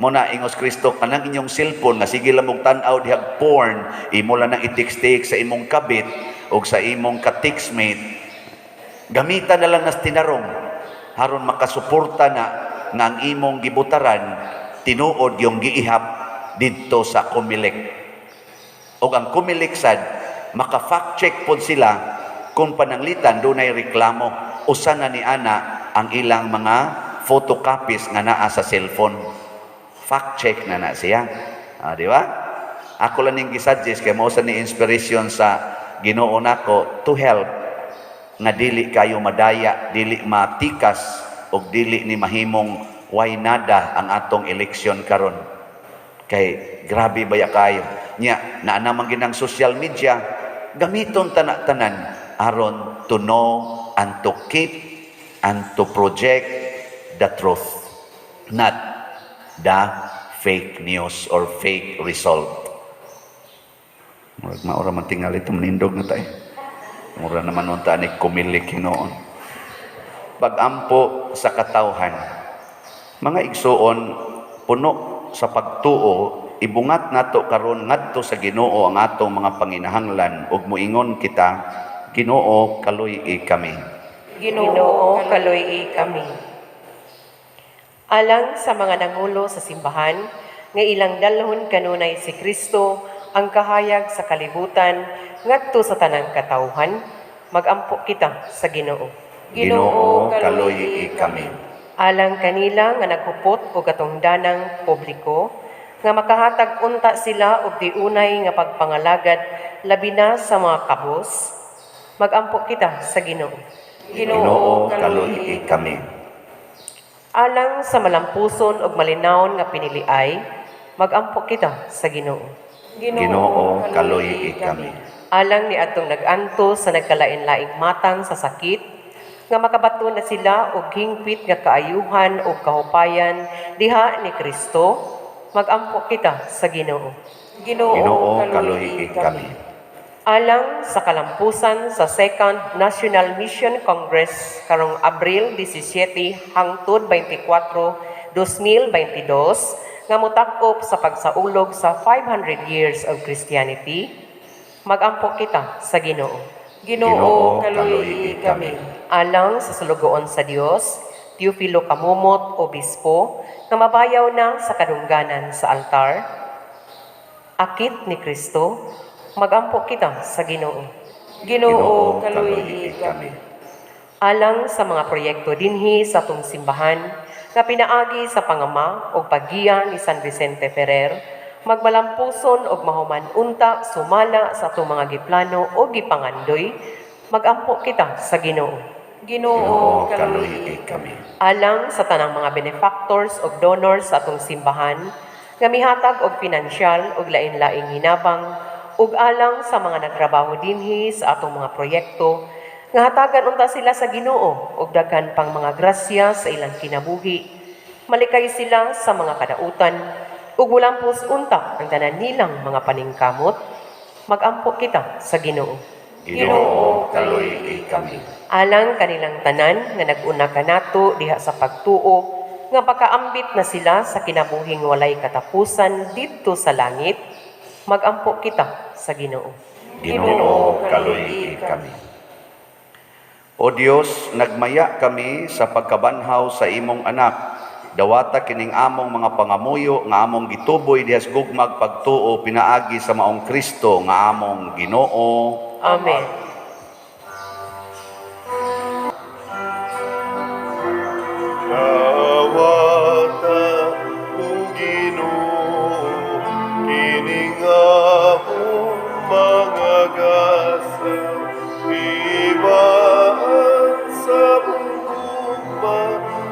mo na ingos Kristo kanang inyong cellphone nga sige lang mong tan-aw dihang porn imo lang nang i-text sa imong kabit o sa imong ka-textmate gamitan na lang nas tinarong haron makasuporta na nga ang imong gibutaran tinuod yung giihap didto sa Comelec o ang Comelec sad maka-fact check pod sila kung pananglitan dunay reklamo usa na ni ana ang ilang mga photocopies nga naa sa cellphone fact check na siya. Di ba? Ako lang ning gisuggest kay mao sa ni inspiration sa Ginoo nako to help nga dili kayo madaya, dili matikas og dili ni mahimong way nada ang atong eleksyon karon. Kay grabe baya kayo. Nya naa naman ginang social media gamiton tanan aron to know and to keep and to project the truth. Not the fake news or fake result. Murag maura man tingali ito, manindog na tayo. Mura naman unta ni Comelec hinoon. Pag-ampo sa katawhan. Mga igsuon, puno sa pagtuo, ibungat nato karon ngadto sa Ginoo ang atong mga panginahanglan ug muingon kita, Ginoo kaluy kami. Ginoo kaluy kami. Alang sa mga nangulo sa simbahan, nga ilang dalhon kanunay si Kristo ang kahayag sa kalibutan ngadto sa tanang katawhan, magampo kita sa Ginoo. Ginoo kaluy kami. Alang kanila nga naghupot og katungdanang publiko, nga makahatag unta sila og diunay nga pagpangalagad labi na sa mga kabos, magampo kita sa Ginoo. Ginoo kaluy kami. Alang sa malampuson ug malinawon nga piniliay, magampo kita sa Ginoo. Ginoo kaluy kami. Alang ni atong naganto sa nagkalain-laing matang sa sakit, nga makabato na sila og hingpit nga kaayuhan ug kahupayan diha ni Kristo, magampo kita sa Ginoo. Ginoo kaluy kami. Alang sa kalampusan sa Second National Mission Congress karong Abril 17 hangtod 24, 2022 nga motak-op sa pagsaulog sa 500 years of Christianity, magampo kita sa Ginoo. Ginoo kaluy kami. Alang sa sulugoon sa Dios, Teofilo Kamumot, Obispo, nga mabayaw na sa kadungganan sa altar, akit ni Kristo, magampo kita sa Ginoo. Ginoo kaluy kami. Alang sa mga proyekto dinhi sa atong simbahan nga pinaagi sa pangama o paggiya ni San Vicente Ferrer, magmalampuson og mahuman unta sumala sa atong mga giplano o gipangandoy, magampo kita sa Ginoo. Ginoo, kaluhi kami. alang sa tanang mga benefactors o donors sa atong simbahan, nga mihatag og pinansyal og lain-laing hinabang, ug alang sa mga nagtrabaho dinhi sa atong mga proyekto, nga hatagan unta sila sa Ginoo og daghan pang mga grasya sa ilang kinabuhi. Malikay sila sa mga kadautan, ug walampos unta ang tanan nilang mga paningkamot. Magampo kita sa Ginoo. Ginoo, kaluhi kami. Alang kanilang tanan nga nag-una kanato diha sa pagtuo, nga pagkaambit na sila sa kinabuhing walay katapusan didto sa langit, magampo kita sa Ginoo. Ginoo, kaluhi kami. O Dios, nagmaya kami sa pagkabanhaw sa imong anak. Dawata kining among mga pangamuyo nga among gituboy dihas gugmag pagtuo pinaagi sa maong Kristo nga among Ginoo. Amen. Dawata o Ginoo, kining among mga gasa, ibaan sa bugma,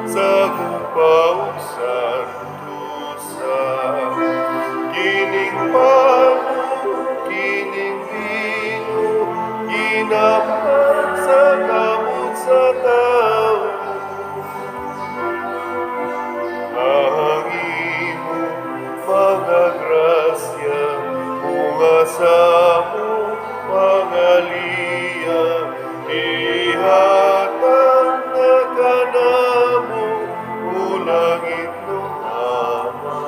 sa gupaw santusa. Kining pano, kining vino, ginapan sa kamot sa tao. Ang imo mga grasya, bunga sa mo pangaliya, ihatag na kanamo, ulangit no Ama.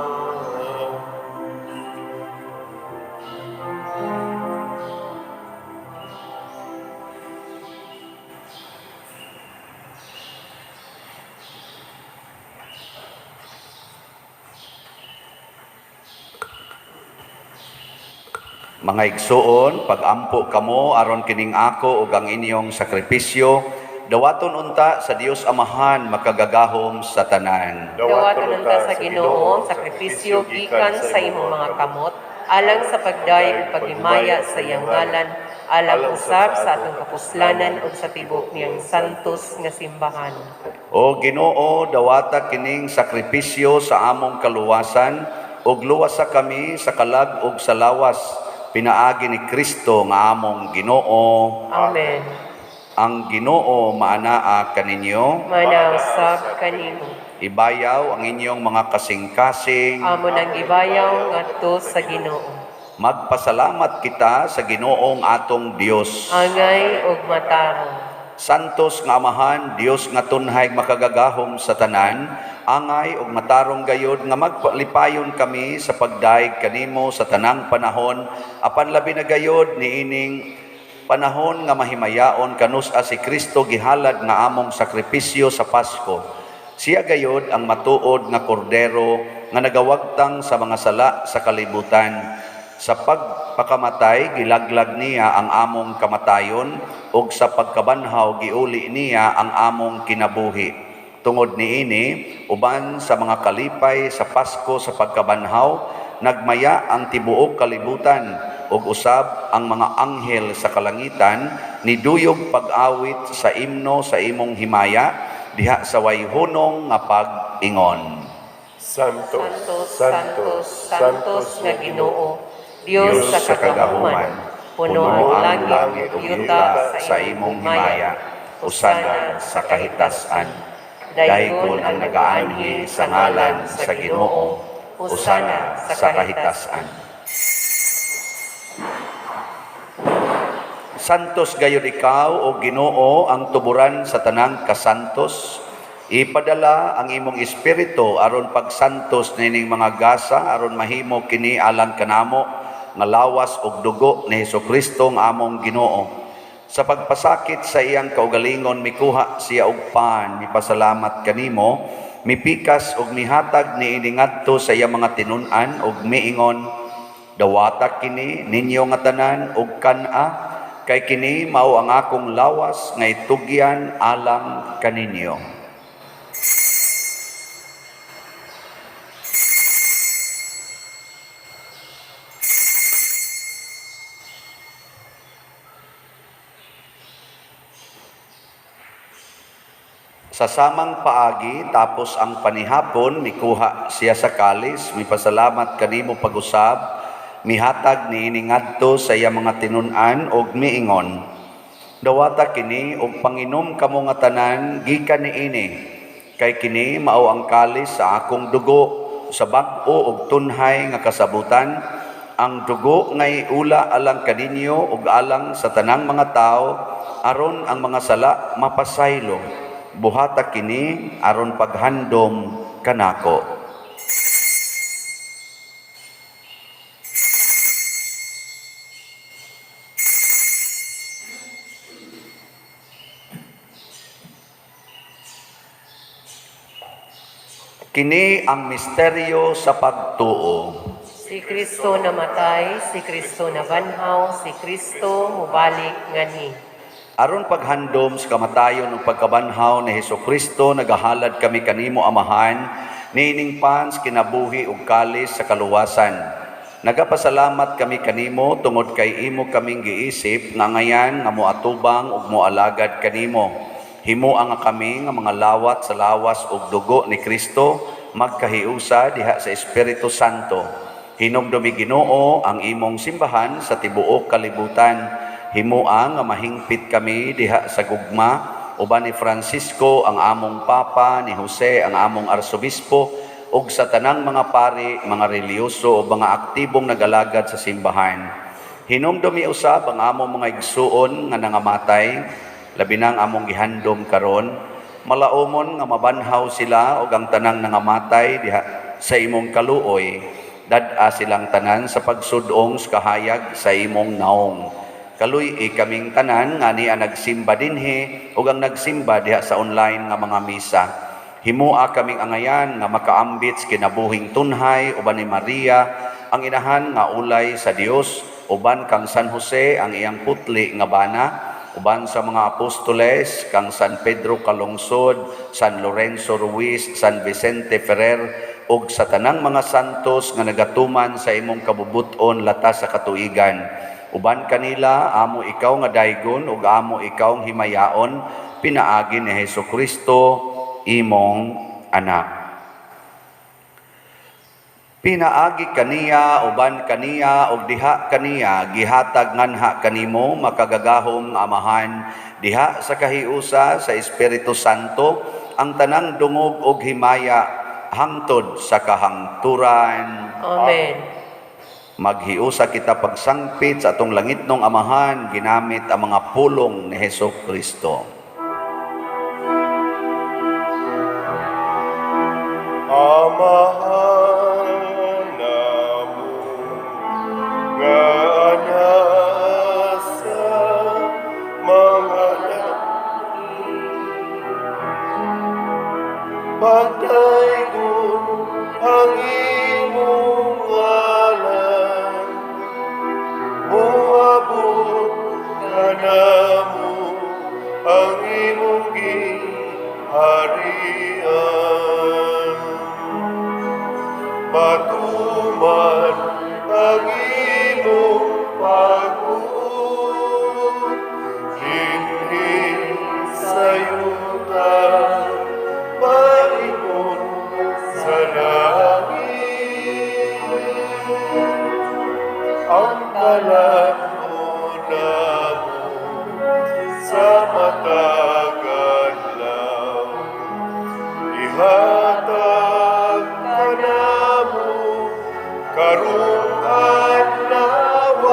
Mga igsuon, pagampo kamo aron kining ako ug ang inyong sakripisyo, dawaton unta sa Dios Amahan makagagahom sa tanan. Dawaton unta sa Ginoo ang sakripisyo gikan sa imong mga kamot, alang sa pagdayeg ug paghimaya sa iyang ngalan, alang usab sa atong kapuslanan ug sa tibok niyang santos nga simbahan. O Ginoo, dawata kining sakripisyo sa among kaluwasan, ug luwasa kami sa kalag ug sa lawas, pinaagi ni Kristo nga among Ginoo. Amen. Ang Ginoo maanaa kaninyo, Manausab kanimo. ibayaw ang inyong mga kasing-kasing. Amo nang gibayaw ngadto sa Ginoo. Magpasalamat kita sa Ginoong atong Dios. Angay ug matarong. Santos nga Amahan, Dios nga tunhay makagagahom sa tanan, angay ug matarong gayod nga magpalipayon kami sa pagdaig kanimo sa tanang panahon, apan labi na gayod niining panahon nga mahimayaon kanus-a si Kristo gihalad nga among sakripisyo sa Pasko. Siya gayod ang matuod nga kordero nga nagawagtang sa mga sala sa kalibutan. Sa pagpakamatay, gilaglag niya ang among kamatayon, ug sa pagkabanhaw, giuli niya ang among kinabuhi. Tungod niini, uban sa mga kalipay sa Pasko sa pagkabanhaw, nagmaya ang tibuok kalibutan, ug usab ang mga anghel sa kalangitan, niduyog pag-awit sa imno sa imong himaya, diha sa wayhunong nga pag-ingon. Santos, Santos, Santos, Santos nga Ginoo, Dios sa kagahuman, puno ang langit ug yuta sa imong himaya, usana sa kahitasan. Daygon ang nagaanhi sa ngalan sa Ginoo, usana sa kahitasan. Santos gayud ikaw o Ginoo ang tuburan sa tanang kasantos. Ipadala ang imong espiritu aron pagsantos nining mga gasa aron mahimo kini alang kanamo nga lawas ug dugo ni Hesukristo nga among Ginoo. Sa pagpasakit sa iyang kaugalingon mikuha siya og pan, mipasalamat kanimo, mipikas ug mihatag niini ngadto sa iyang mga tinun-an ug miingon, dawata kini ninyo nga tanan ug kan-a, kay kini mao ang akong lawas nga itugyan alang kaninyo. Sa samang paagi tapos ang panihapon mikuha siya sa kalis, mipasalamat kanimo pag-usab, mihatag niini ngadto sa iya mga tinun-an og miingon, dawata kini og panginom kamo nga tanan gikan niini, kay kini mao ang kalis sa akong dugo sa bag-o og tunhay nga kasabutan, ang dugo ngay ula alang kaninyo ug alang sa tanang mga tao aron ang mga sala mapasaylo. Buhata kini aron paghandom kanako. Kini ang misteryo sa pagtuo. Si Kristo namatay, si Kristo nabanhaw, si Kristo mubalik nganhi. Aron paghandom sa kamatayon ug pagkabanhaw ni Hesukristo, nagahalad kami kanimo Amahan, niining pans kinabuhi ug kalis sa kaluwasan. Nagapasalamat kami kanimo tungod kay imo kaming giisip nga ngayan nga moatubang ug moalagad kanimo. Himuang nga kami nga mga lawat sa lawas ug dugo ni Kristo magkahiusa diha sa Espiritu Santo. Hinumdumi Ginoo ang imong simbahan sa tibuok kalibutan. Himuang nga mahingpit kami diha sa gugma uban ni Francisco ang among papa, ni Jose ang among arsobispo ug sa tanang mga pari, mga reliyoso o mga aktibong nagalagad sa simbahan. Hinumdumi usab ang among mga igsuon nga nangamatay, labi nang among gihandom karon, malaumon nga mabanhaw sila ug ang tanang nangamatay diha sa imong kaluoy, dad-a silang tanan sa pagsudong sa kahayag sa imong naong. Kaluy kaming tanan nga niya nagsimba dinhi ug ang nagsimba diha sa online nga mga misa. Himua kaming angayan nga makaambit kinabuhing tunhay uban ni Maria ang inahan nga ulay sa Dios, uban kang San Jose ang iyang putli nga bana, uban sa mga apostoles kang San Pedro Calungsod, San Lorenzo Ruiz, San Vicente Ferrer ug sa tanang mga santos nga nagatuman sa imong kabubuton latas sa katuigan. Uban kanila amo ikaw nga daygon ug amo ikaw nga himayaon, pinaagi ni Hesukristo imong anak. Pinaagi kaniya uban kaniya ug diha kaniya gihatag nganha kanimo makagagahom nga Amahan diha sa kahiusa sa Espiritu Santo ang tanang dungog ug himaya hangtod sa kahangturan. Amen. Maghiusa kita pagsangpit sa atong langitnong Amahan ginamit ang mga pulong ni Hesukristo. Amahan namo nga anasa mga pagdaygon ang imong ngalan, buabot ka namo ang imong giharian. Matuman ang imong pag-uot, hinhi sa yuta, paingon sa langit. Ang kalangkon namo sa matag adlaw, ihatag ka namo karong adlaw,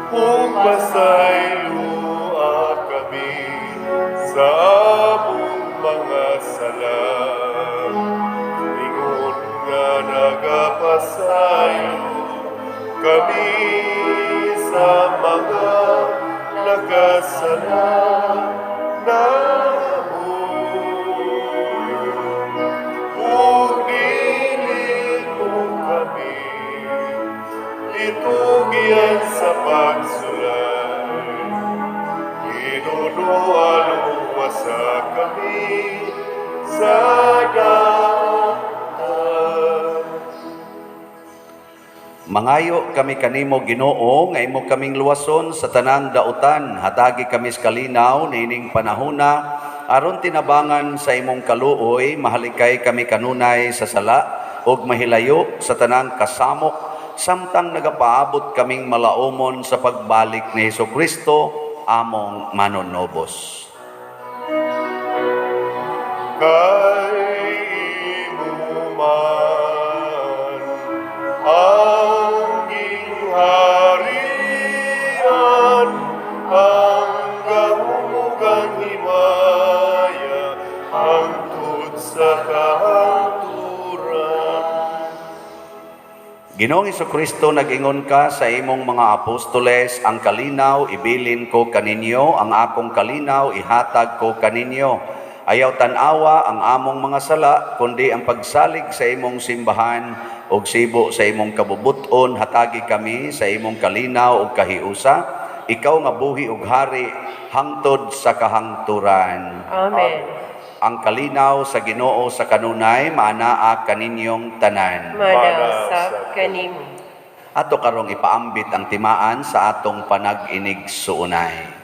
ug pasayloa kami sa among mga sala. Ingon nga nagapasaylo kami sa mga nakasala namo. Ug dili mo kami itugyan sa pagsulay, inunualuwasa kami sa dalan. Mangayo kami kanimo Ginoo nga imo kaming luwason sa tanang dautan, hatagi kami sa kalinaw niining panahona aron tinabangan sa imong kaluoy, mahalikay kami kanunay sa sala, ug mahilayo sa tanang kasamok, samtang nagapaabot kaming malaumon sa pagbalik ni Hesukristo, among manonobos. Kay imuman ang gingharian, ang kahumugang himaya, hangtod sa kahangturan. Ginoong Hesukristo, nag-ingon ka sa imong mga apostoles, ang kalinaw ibilin ko kaninyo, ang akong kalinaw ihatag ko kaninyo. Ayaw tanawa ang among mga sala, kundi ang pagsalig sa imong simbahan ug sibo sa imong kabubuton, hatagi kami sa imong kalinaw ug kahiusa. Ikaw nga buhi ug hari hangtod sa kahangturan. Amen. Ang kalinaw sa Ginoo sa kanunay maanaa kaninyong tanan. Manasa kanimo. Ato karong ipaambit ang timaan sa atong panag-inig suunay.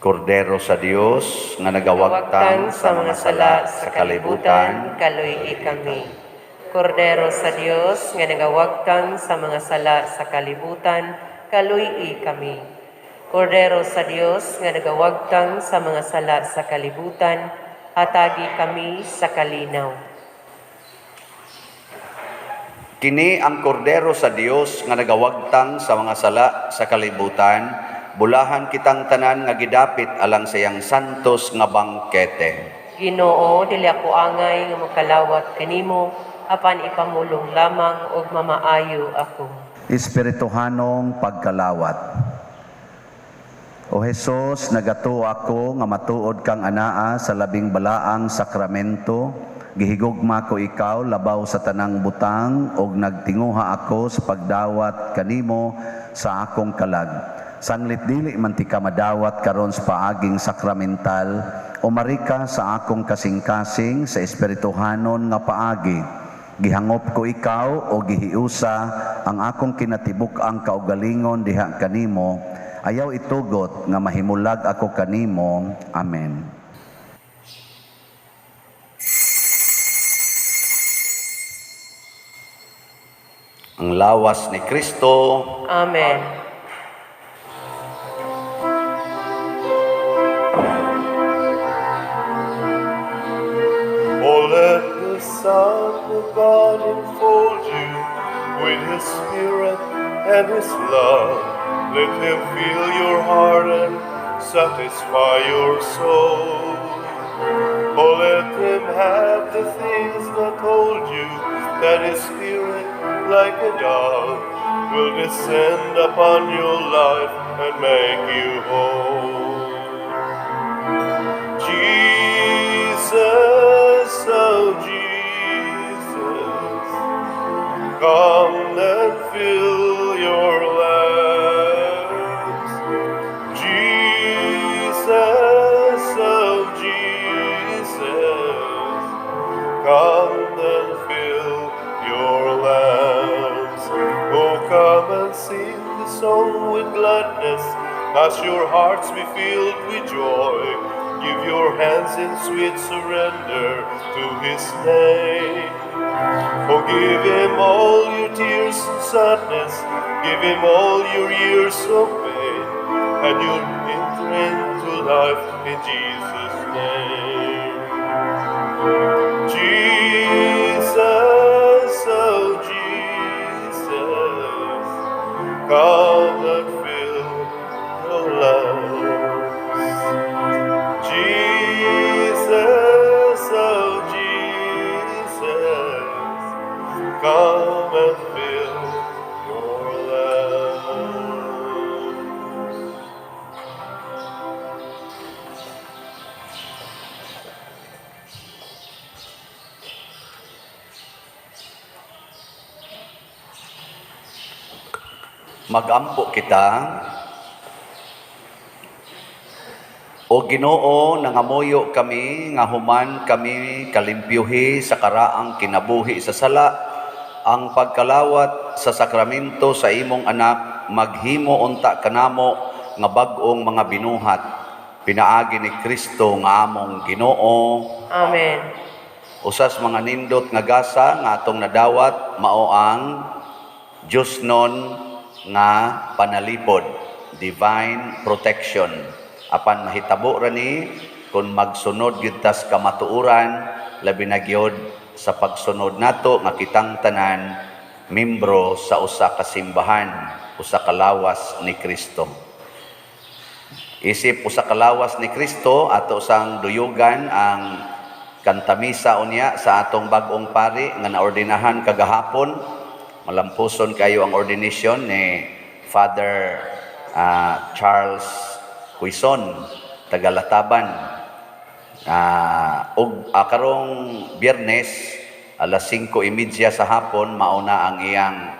Kordero sa Dios nga nagawagtang sa mga sala sa kalibutan, kaluy kami. Kordero sa Dios nga nagawagtang sa mga sala sa kalibutan, kaluy kami. Kordero sa Dios nga nagawagtang sa mga sala sa kalibutan, hatagi kami sa kalinaw. Kini ang kordero sa Dios nga nagawagtang sa mga sala sa kalibutan, bulahan kitang tanan nga gidapit alang sayang santos nga bangkete. Ginoo, dili ako angay nga makalawat kanimo, apan ipamulong lamang og mamaayo ako. Espirituhanong pagkalawat. O Jesus, nagato ako nga matuod kang anaa sa labing balaang sakramento. Gihigugma ko ikaw labaw sa tanang butang ug nagtinguha ako sa pagdawat kanimo sa akong kalag. Sanglit dili man ti ka madawat karon sa paaging sakramental, umarika sa akong kasing-kasing sa espirituhanon nga paagi. Gihangop ko ikaw o gihiusa ang akong kinatibuk-ang kaugalingon diha kanimo. Ayaw itugot nga mahimulag ako kanimo. Amen. Ang lawas ni Kristo. Amen. Oh, let the Son of God enfold you with His Spirit and His love. Let Him fill your heart and satisfy your soul. Oh, let Him have the things that hold you, that His Spirit, like a dove, will descend upon your life and make you whole. Jesus, oh Jesus, come and fill your lives. Jesus, oh Jesus, come and fill your lamps. Oh, come and sing the song with gladness, as your hearts be filled with joy. Give your hands in sweet surrender to His name. Forgive Him all your tears and sadness, give Him all your years of pain, and you'll enter into life in Jesus' name. Jesus, oh Jesus, come and fill your lives. Jesus, oh Jesus, come and fill your lives. Magampo kita. O Ginoo, nangamuyo kami, nga human kami kalimpyuhi sa karaang kinabuhi sa sala, ang pagkalawat sa sakramento sa imong anak maghimo unta kanamo nga bag-ong mga binuhat pinaagi ni Kristo nga among Ginoo. Amen. Usas mga nindot nga gasa nga atong nadawat mao ang Diyos nun nga panalipod, divine protection. Apan mahitabo ra ni kung magsunod gyud tas kamatuoran, labi na gyud sa pagsunod nato nga kitang tanan membro sa usa ka simbahan, usa ka lawas ni Kristo. Isip usa ka lawas ni Kristo ato sang duyugan ang kantamisa unya sa atong bag-ong pari nga naordinahan kagahapon. Malampuson kayo ang ordination ni Father Charles Quison, Tagalataban. Karong Biyernes, alas 5:30 sa hapon, mauna ang iyang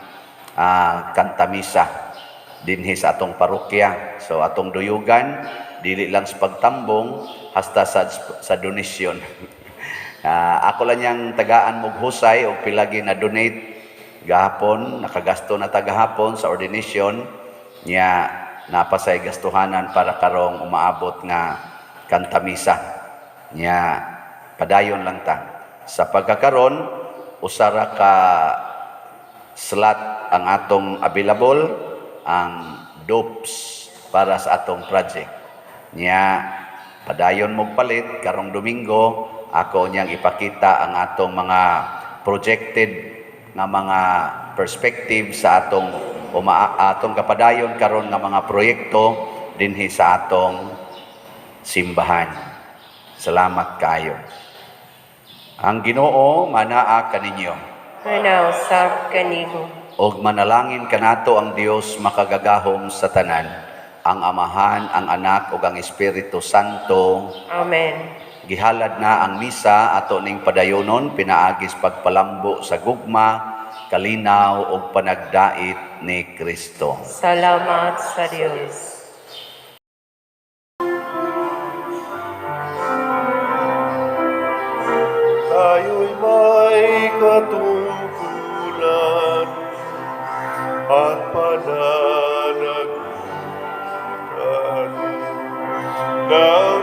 kantamisa dinhi sa atong parokya. So atong duyugan, dili lang sa pagtambong, hasta sa donasyon. Ako lang yang tagaan mog husay og pilagi na donate gahapon, nakagasto na tagahapon sa ordination niya, napasay gastuhanan para karong umaabot nga kantamisa niya, padayon lang ta. Sa pagkakaron, usara ka slot ang atong available, ang dopes para sa atong project niya, padayon mog palit karong Domingo. Ako niyang ipakita ang atong mga projected nga mga perspective sa atong kapadayon karon nga mga proyekto dinhi sa atong simbahan. Salamat kayo. Ang Ginoo manaa kaninyo. Manausap kanimo. Og manalangin kanato ang Dios makagagahom sa tanan, ang Amahan, ang Anak ug ang Espiritu Santo. Amen. Gihalad na ang misa ato ning padayonon pinaagis pagpalambo sa gugma, kalinaw ug panagdait ni Kristo. Salamat sa Dios. Tayo'y may katungkulan at pananagutan ng